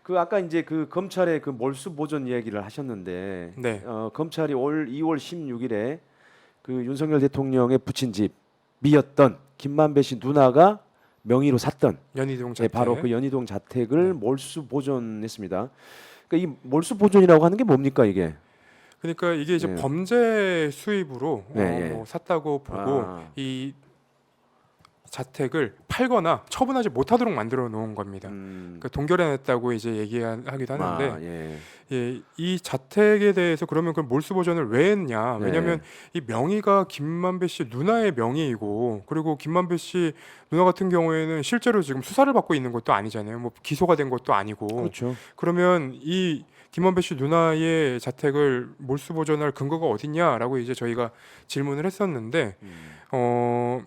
그 아까 이제 그 검찰의 그 몰수 보존 이야기를 하셨는데 네. 검찰이 올 2월 16일에 그 윤석열 대통령의 부친 집이었던 김만배 씨 누나가 명의로 샀던 연희동 예, 자택. 바로 그 연희동 자택을 네. 몰수 보존했습니다. 그러니까 이 몰수 보존이라고 하는 게 뭡니까 이게? 그러니까 이게 이제 예, 범죄 수입으로 예, 예. 뭐 샀다고 보고 아, 이 자택을 팔거나 처분하지 못하도록 만들어 놓은 겁니다. 그 동결해냈다고 이제 얘기하기도 하는데 예, 예, 이 자택에 대해서 그러면 그 몰수 보전을 왜 했냐? 왜냐하면 예, 이 명의가 김만배 씨 누나의 명의이고 그리고 김만배 씨 누나 같은 경우에는 실제로 지금 수사를 받고 있는 것도 아니잖아요. 뭐 기소가 된 것도 아니고 그렇죠. 그러면 이 김만배 씨 누나의 자택을 몰수 보전할 근거가 어딨냐라고 이제 저희가 질문을 했었는데 어.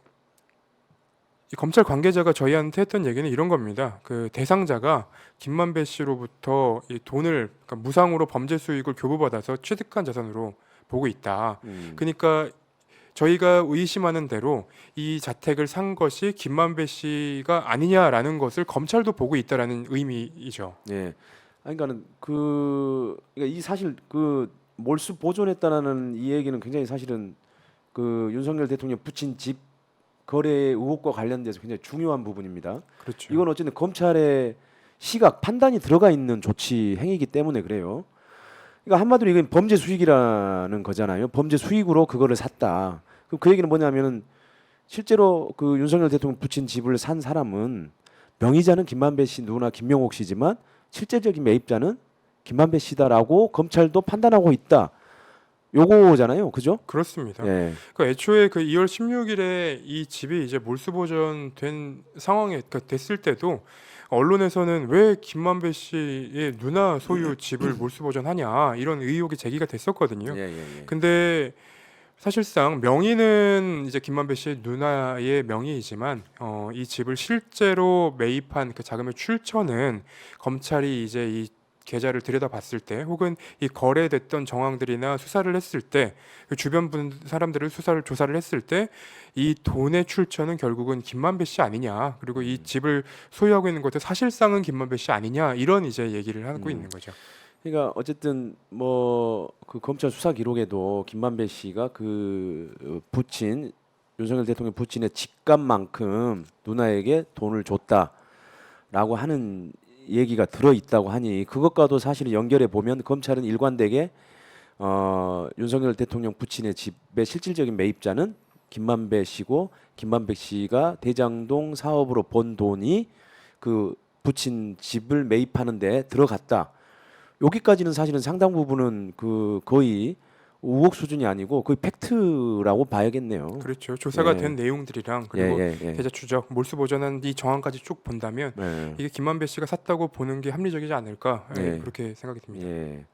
이 검찰 관계자가 저희한테 했던 얘기는 이런 겁니다. 그 대상자가 김만배 씨로부터 이 돈을 그러니까 무상으로 범죄 수익을 교부받아서 취득한 자산으로 보고 있다. 음, 그러니까 저희가 의심하는 대로 이 자택을 산 것이 김만배 씨가 아니냐라는 것을 검찰도 보고 있다라는 의미이죠. 예. 아니, 그러니까는 그러니까 이 사실 그 몰수 보존했다라는 이 얘기는 굉장히 사실은 그 윤석열 대통령 부친 집 거래 의혹과 관련돼서 굉장히 중요한 부분입니다. 그렇죠. 이건 어쨌든 검찰의 시각 판단이 들어가 있는 조치 행위이기 때문에 그래요. 그러니까 한마디로 이건 범죄 수익이라는 거잖아요. 범죄 수익으로 그거를 샀다. 그럼 그 얘기는 뭐냐면은 실제로 그 윤석열 대통령 부친 집을 산 사람은 명의자는 김만배 씨 누나 김명옥 씨지만 실제적인 매입자는 김만배 씨다라고 검찰도 판단하고 있다. 요거잖아요. 그죠? 그렇습니다. 예. 그 애초에 그 2월 16일에 이 집이 이제 몰수 보전된 상황에 그러니까 됐을 때도 언론에서는 왜 김만배 씨의 누나 소유 집을 몰수 보전하냐 이런 의혹이 제기가 됐었거든요. 예, 예, 예. 근데 사실상 명의는 이제 김만배 씨 누나의 명의이지만 이 집을 실제로 매입한 그 자금의 출처는 검찰이 이제 이 계좌를 들여다봤을 때 혹은 이 거래됐던 정황들이나 수사를 했을 때그 주변 사람들을 수사를 조사를 했을 때 이 돈의 출처는 결국은 김만배 씨 아니냐 그리고 이 집을 소유하고 있는 것도 사실상은 김만배 씨 아니냐 이런 이제 얘기를 하고 음. 있는 거죠. 그러니까 어쨌든 뭐 그 검찰 수사 기록에도 김만배 씨가 그 부친 윤석열 대통령 부친의 집값만큼 누나에게 돈을 줬다라고 하는 얘기가 들어 있다고 하니 그것과도 사실은 연결해 보면 검찰은 일관되게 윤석열 대통령 부친의 집의 실질적인 매입자는 김만배 씨고 김만배 씨가 대장동 사업으로 번 돈이 그 부친 집을 매입하는 데 들어갔다. 여기까지는 사실은 상당 부분은 그 거의 의혹 수준이 아니고 거의 팩트라고 봐야겠네요. 그렇죠. 조사가 예, 된 내용들이랑 예, 그리고 예, 예. 계좌 추적, 몰수 보전한 이 정황까지 쭉 본다면 예, 이게 김만배 씨가 샀다고 보는 게 합리적이지 않을까 예, 그렇게 생각이 듭니다. 예.